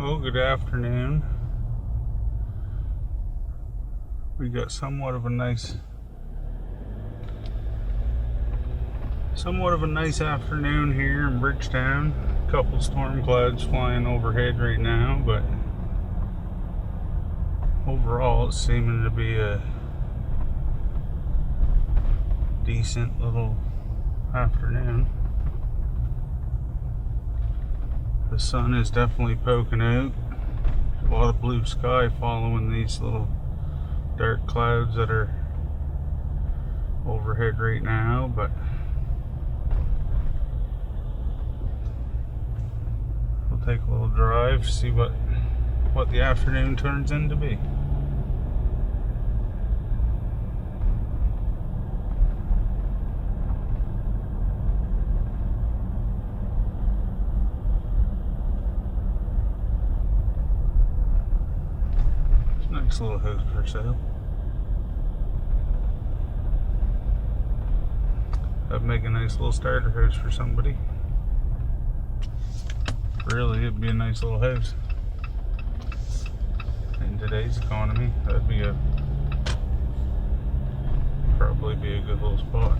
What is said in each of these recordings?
Well, good afternoon. We got somewhat of a nice afternoon here in Bridgetown. A couple storm clouds flying overhead right now, but overall it's seeming to be a decent little afternoon. The sun is definitely poking out. A lot of blue sky following these little dark clouds that are overhead right now, but we'll take a little drive, see what the afternoon turns into be. Nice little house for sale. That'd make a nice little starter house for somebody. Really, it'd be a nice little house. In today's economy, that'd be probably be a good little spot.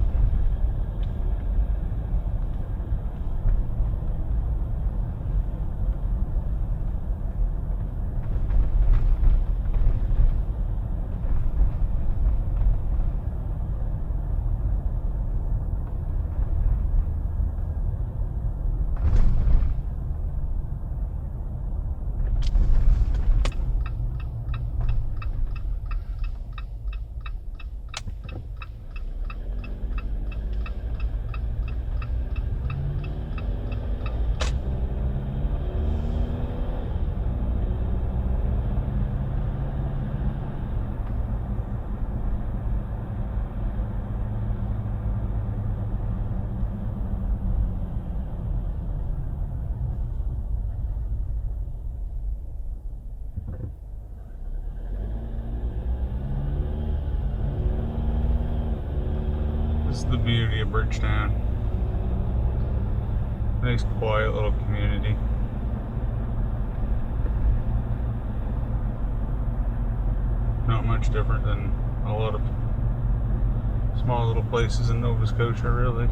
This is the beauty of Bridgetown. Nice quiet little community. Not much different than a lot of small little places in Nova Scotia, really.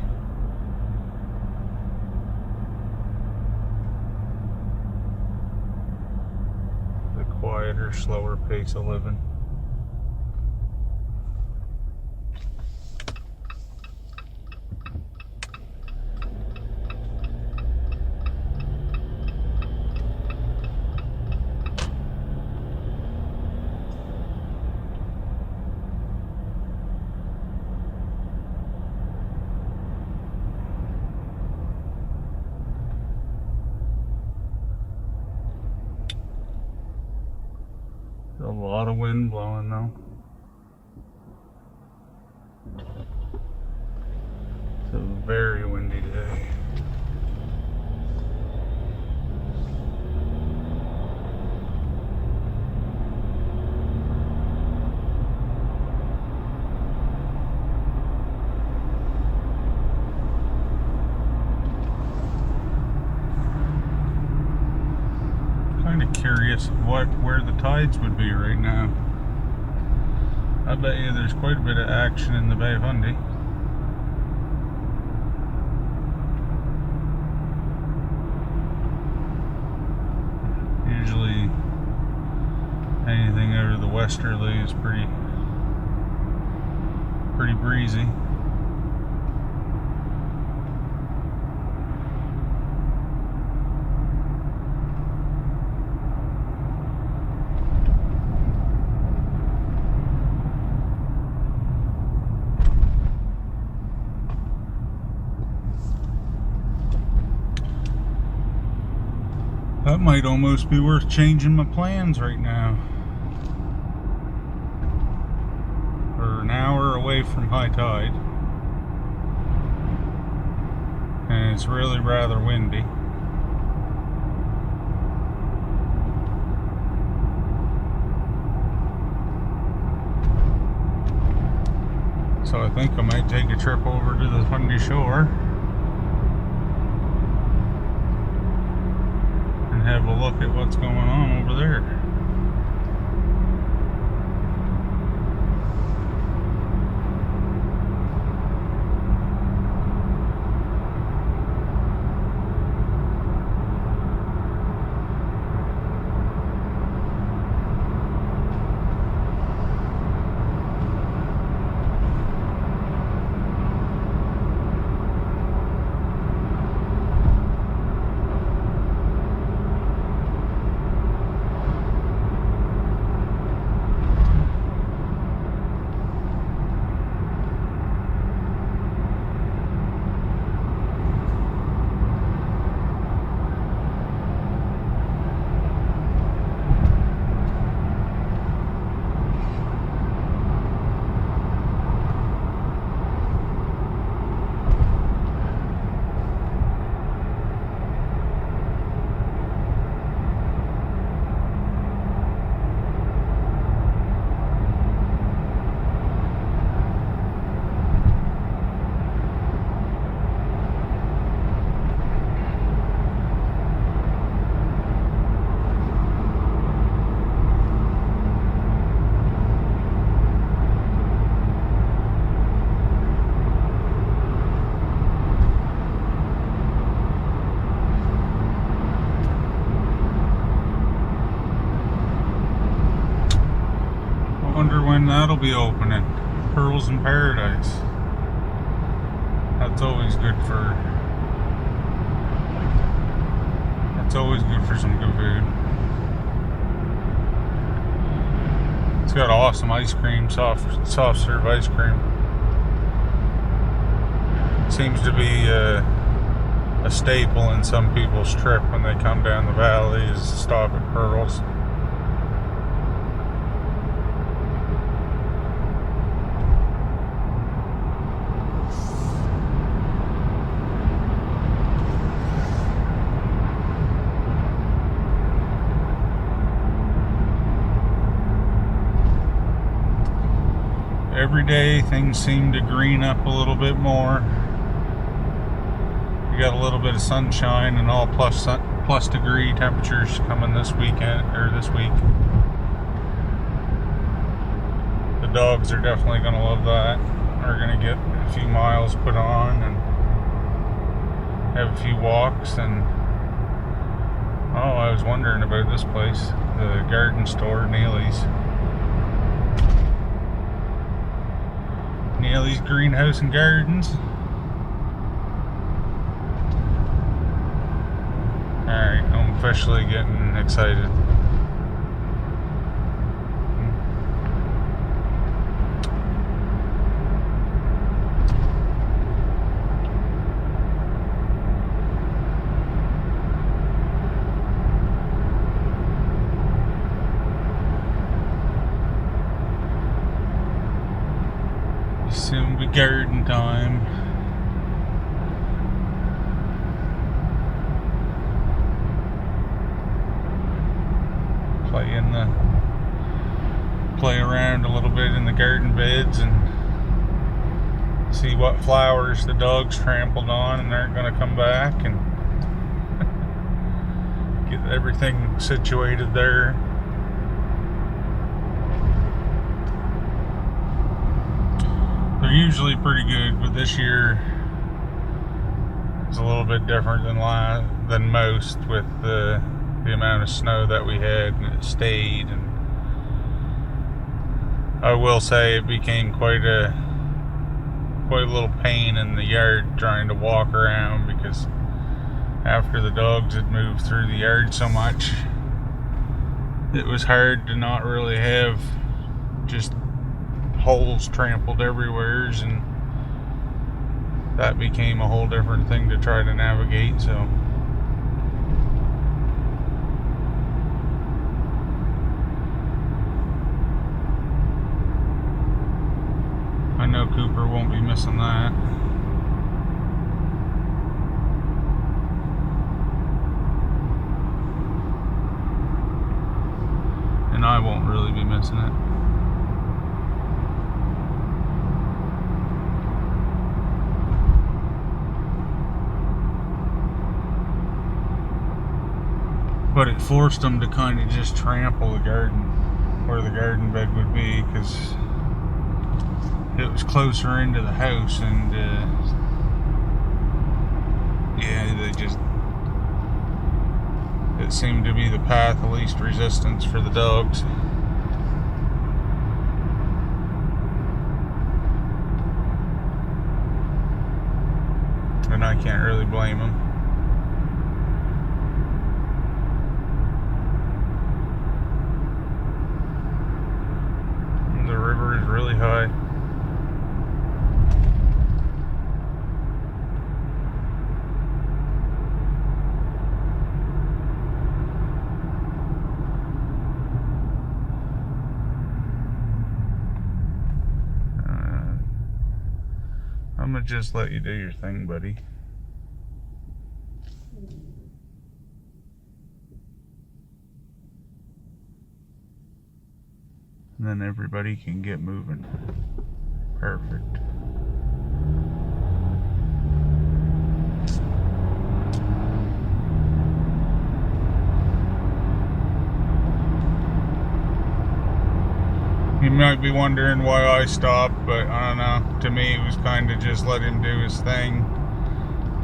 The quieter, slower pace of living. A lot of wind blowing though. It's a very windy day. Kind of curious where the tides would be right now. I bet you there's quite a bit of action in the Bay of Fundy. Usually anything out of the westerly is pretty breezy. That might almost be worth changing my plans right now. We're an hour away from high tide, and it's really rather windy. So I think I might take a trip over to the Fundy shore have a look at what's going on over there. Wonder when that'll be opening. Pearls in Paradise. That's always good for. That's always good for some good food. It's got awesome ice cream, soft serve ice cream. Seems to be a staple in some people's trip when they come down the valley is to stop at Pearls. Every day things seem to green up a little bit more. We got a little bit of sunshine and all plus degree temperatures coming this weekend or this week. The dogs are definitely going to love that. Are going to get a few miles put on and have a few walks. And I was wondering about this place, the garden store, Neely's Greenhouse and Gardens. Alright, I'm officially getting excited. Soon be garden time. Play around a little bit in the garden beds and see what flowers the dogs trampled on and aren't going to come back, and get everything situated there. They're usually pretty good, but this year is a little bit different than most with the amount of snow that we had, and it stayed. And I will say it became quite a little pain in the yard trying to walk around, because after the dogs had moved through the yard so much, it was hard to not really have just holes trampled everywhere, and that became a whole different thing to try to navigate. So I know Cooper won't be missing that. And I won't really be missing it. but it forced them to kind of just trample the garden where the garden bed would be, because it was closer into the house, and yeah, it seemed to be the path of least resistance for the dogs. And I can't really blame them. The river is really high. I'm gonna just let you do your thing, buddy. And then everybody can get moving. Perfect. You might be wondering why I stopped, but I don't know. To me, it was kind of just let him do his thing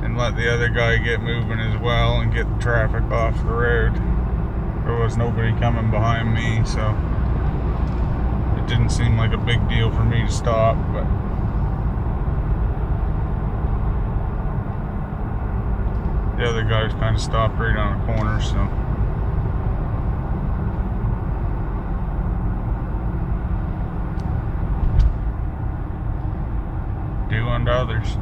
and let the other guy get moving as well and get the traffic off the road. There was nobody coming behind me, so it didn't seem like a big deal for me to stop, but the other guy was kind of stopped right on a corner, so do unto others.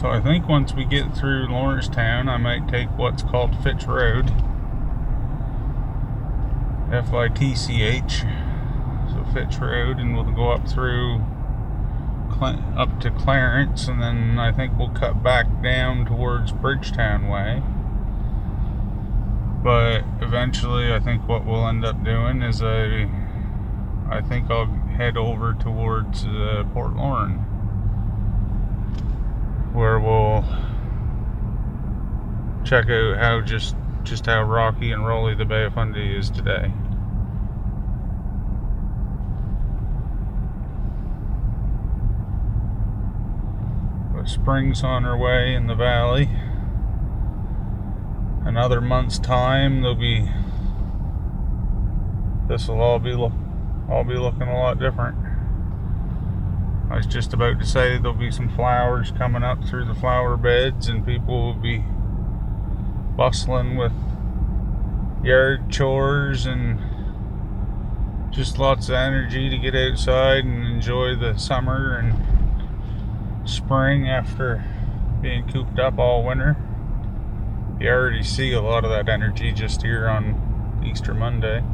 So I think once we get through Lawrencetown, I might take what's called Fitch Road. F-I-T-C-H. So Fitch Road, and we'll go up through up to Clarence, and then I think we'll cut back down towards Bridgetown way. But eventually I think what we'll end up doing is I think I'll head over towards Port Lorne, where we'll check out how just how rocky and rolly the Bay of Fundy is today. But spring's on our way in the valley. Another month's time, this will all be looking a lot different. I was just about to say there'll be some flowers coming up through the flower beds, and people will be bustling with yard chores and just lots of energy to get outside and enjoy the summer and spring after being cooped up all winter. You already see a lot of that energy just here on Easter Monday.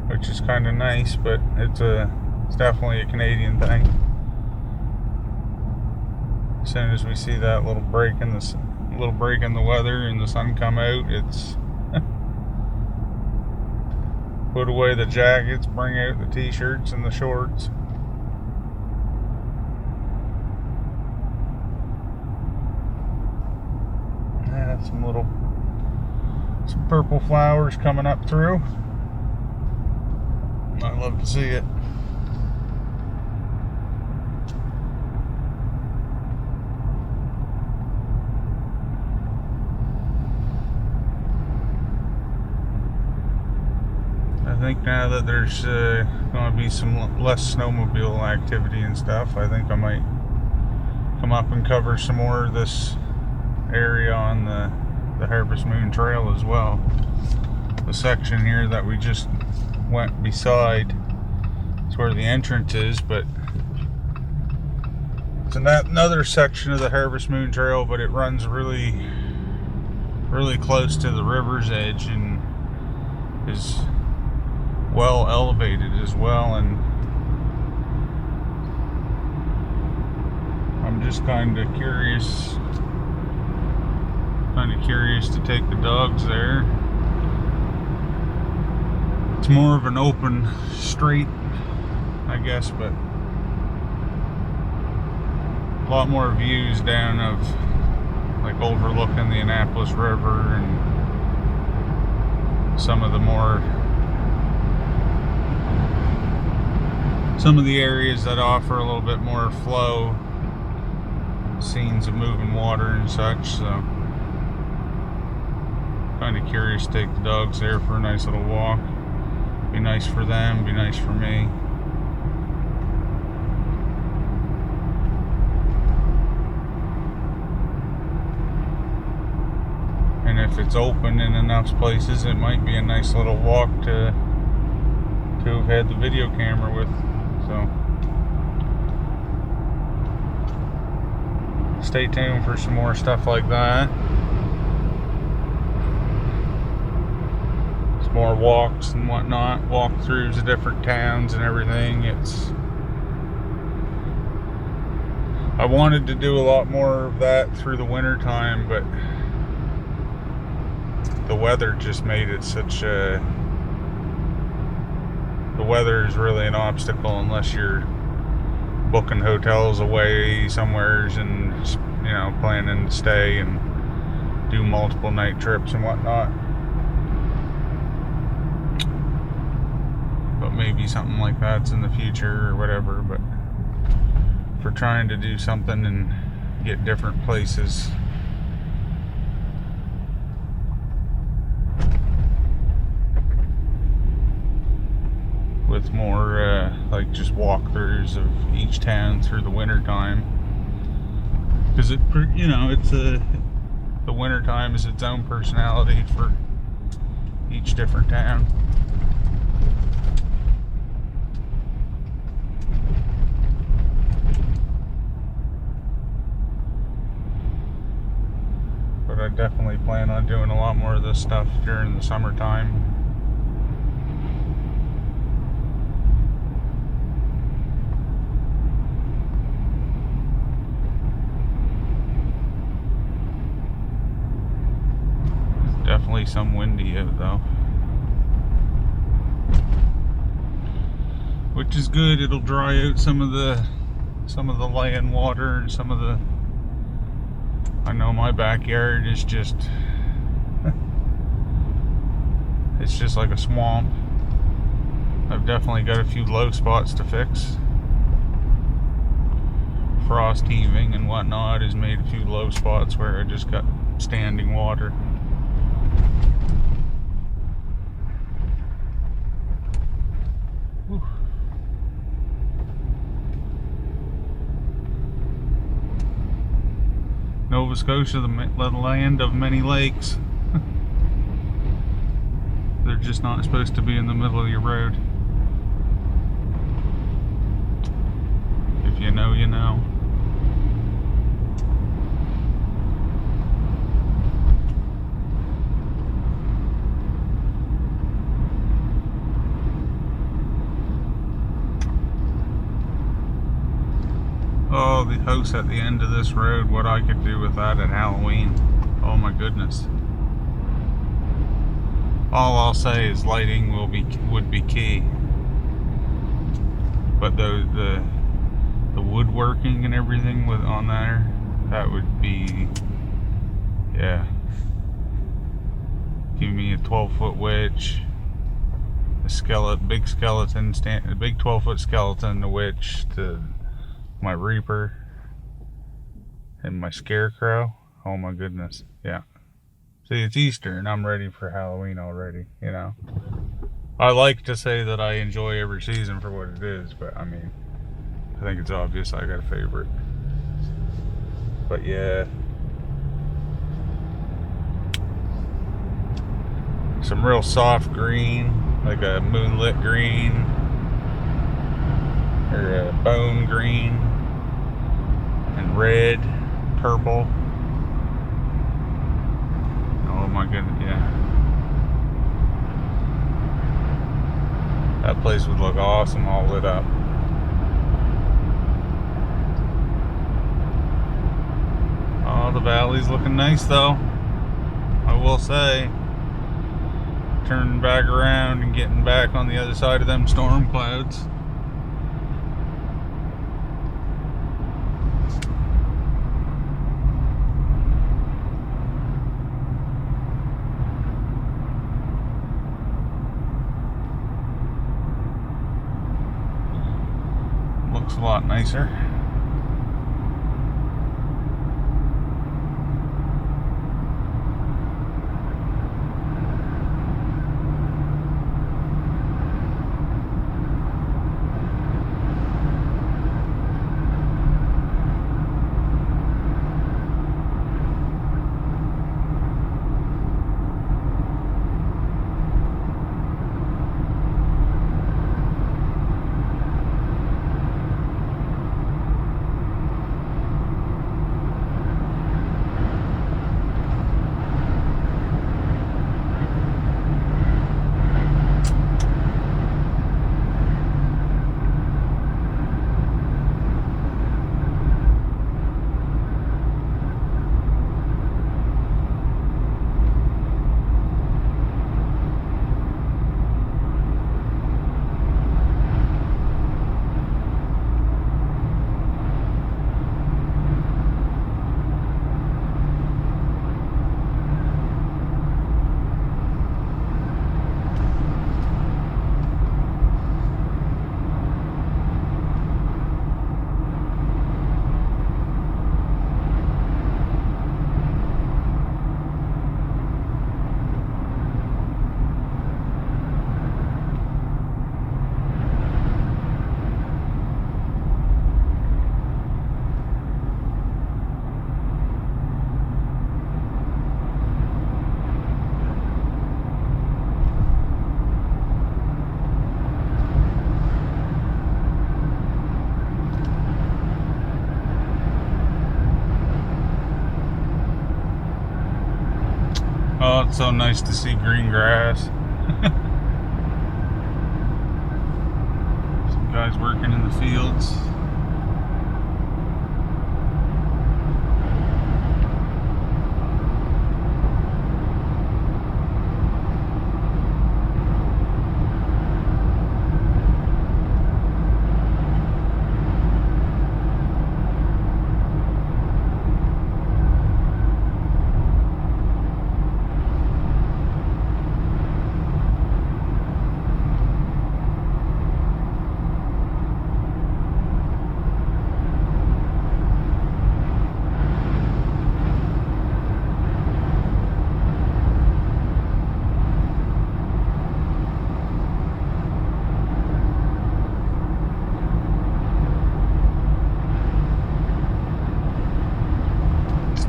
Which is kind of nice, but it's definitely a Canadian thing. As soon as we see that little break in the weather and the sun come out, it's put away the jackets, bring out the t-shirts and the shorts. Yeah, some purple flowers coming up through. I love to see it. I think now that there's going to be some less snowmobile activity and stuff, I think I might come up and cover some more of this area on the Harvest Moon Trail as well. The section here that we just went beside is where the entrance is, but It's another section of the Harvest Moon Trail, but it runs really close to the river's edge and is well elevated as well. And I'm just kind of curious to take the dogs there. It's more of an open straight, I guess, but a lot more views down of like overlooking the Annapolis River and some of the areas that offer a little bit more flow, scenes of moving water and such. So kind of curious to take the dogs there for a nice little walk. Be nice for them, be nice for me. And if it's open in enough places, it might be a nice little walk to have had the video camera with. So stay tuned for some more stuff like that. Some more walks and whatnot, walkthroughs of different towns and everything. I wanted to do a lot more of that through the winter time, but the weather just made it such a... The weather is really an obstacle unless you're booking hotels away somewheres and, you know, planning to stay and do multiple night trips and whatnot. But maybe something like that's in the future or whatever. But for trying to do something and get different places, with more like just walkthroughs of each town through the winter time, because the winter time is its own personality for each different town. But I definitely plan on doing a lot more of this stuff during the summertime. Definitely some windy out though, which is good. It'll dry out some of the land water and some of the... I know my backyard is just it's just like a swamp. I've definitely got a few low spots to fix. Frost heaving and whatnot has made a few low spots where I just got standing water. Nova Scotia, the land of many lakes. They're just not supposed to be in the middle of your road. If you know, you know. Oh, the house at the end of this road, what I could do with that at Halloween. Oh my goodness. All I'll say is lighting would be key. But the woodworking and everything on there, that would be, yeah. Give me a 12-foot witch, a big 12-foot skeleton, a witch, my reaper, and my scarecrow. Oh my goodness, yeah. See, it's Easter and I'm ready for Halloween already, you know. I like to say that I enjoy every season for what it is, but I mean, I think it's obvious I got a favorite. But yeah, some real soft green, like a moonlit green or a bone green. red, purple. Oh my goodness, yeah. That place would look awesome all lit up. Oh, the valley's looking nice though, I will say. Turning back around and getting back on the other side of them storm clouds. Looks a lot nicer. Oh, it's so nice to see green grass. Some guys working in the fields.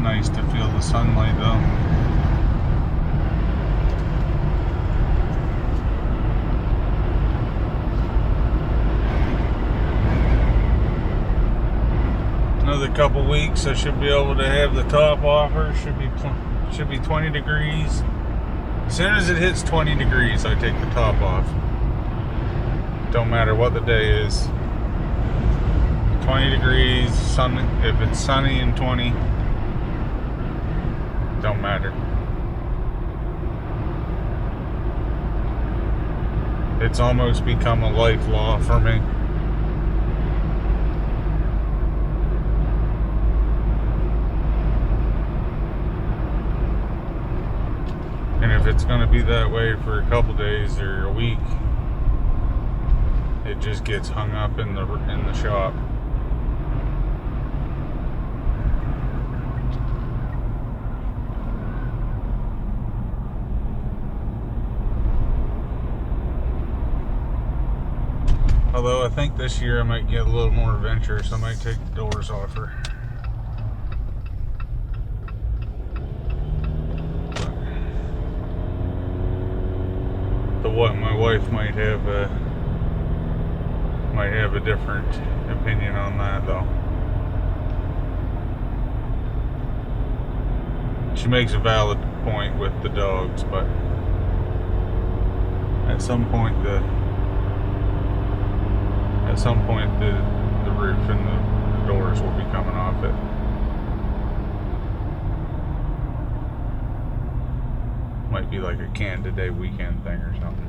Nice to feel the sunlight though. Another couple weeks I should be able to have the top offer. Should be 20 degrees. As soon as it hits 20 degrees I take the top off. Don't matter what the day is. 20 degrees, sun, if it's sunny and 20, don't matter. It's almost become a life law for me. And if it's going to be that way for a couple days or a week, it just gets hung up in the shop. Although I think this year I might get a little more adventurous. I might take the doors off her. My wife might have a different opinion on that though. she makes a valid point with the dogs, but at some point the roof and the doors will be coming off it. Might be like a Canada Day weekend thing or something.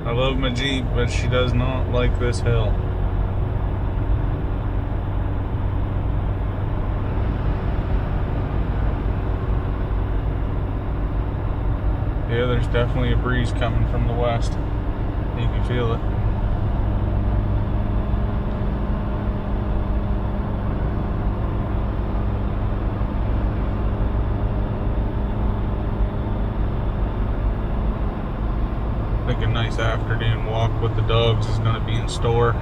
I love my Jeep, but she does not like this hill. Yeah, there's definitely a breeze coming from the west. You can feel it. I think a nice afternoon walk with the dogs is going to be in store.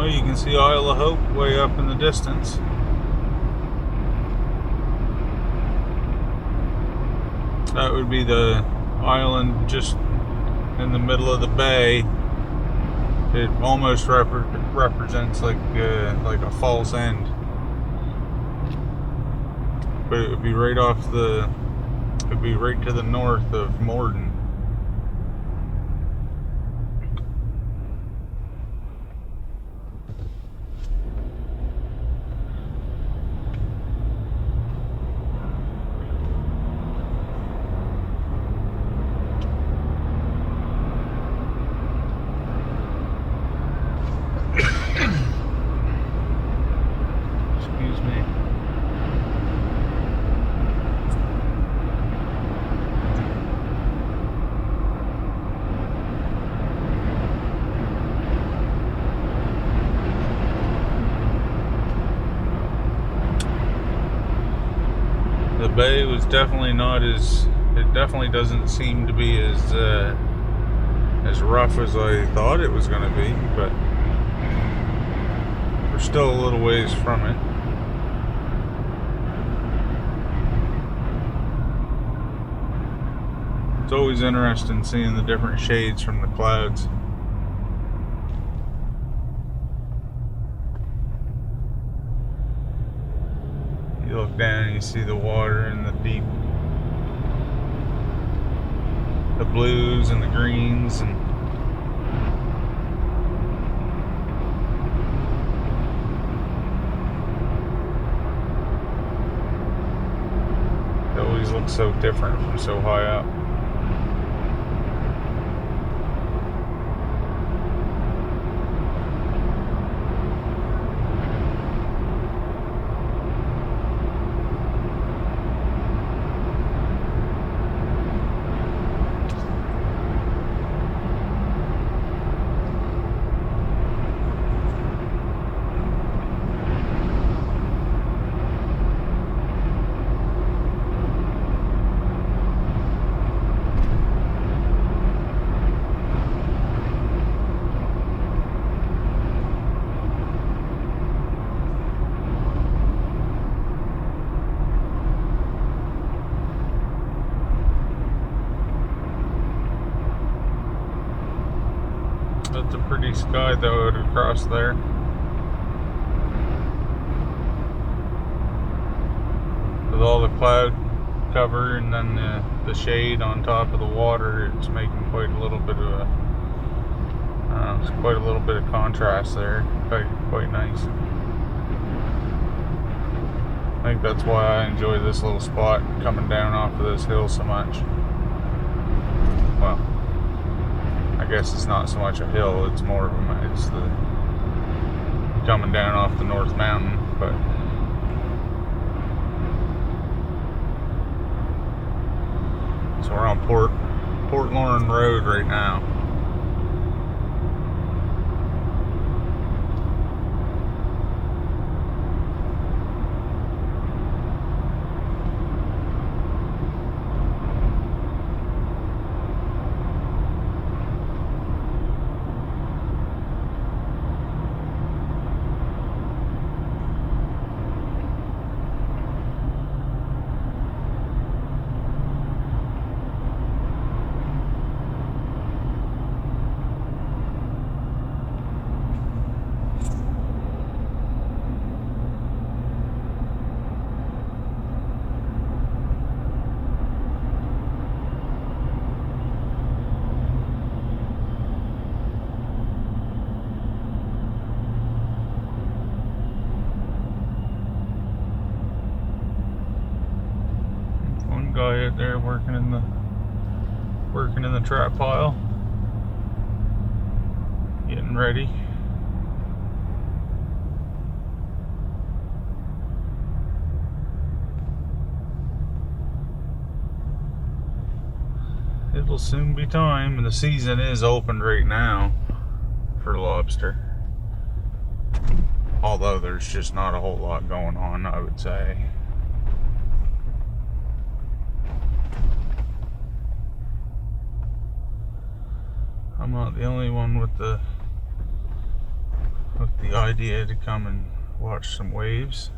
You can see Isle of Hope way up in the distance. That would be the island just in the middle of the bay. It almost represents like a false end, but it would be right off the. It would be right to the north of Morden. The bay was definitely not as, it definitely doesn't seem to be as rough as I thought it was going to be, but we're still a little ways from it. It's always interesting seeing the different shades from the clouds. You look down and you see the water and the deep, the blues and the greens, and it always looks so different from so high up. Pretty sky though out across there. With all the cloud cover and then the shade on top of the water, it's making quite a little bit of it's quite a little bit of contrast there. Quite nice. I think that's why I enjoy this little spot coming down off of this hill so much. Well, I guess it's not so much a hill, it's more of it's the coming down off the North Mountain, but so we're on Port Lorne Road right now. Guy out there working in the trap pile, getting ready. It'll soon be time, and the season is opened right now for lobster, although there's just not a whole lot going on, I would say. I'm not the only one with the idea to come and watch some waves.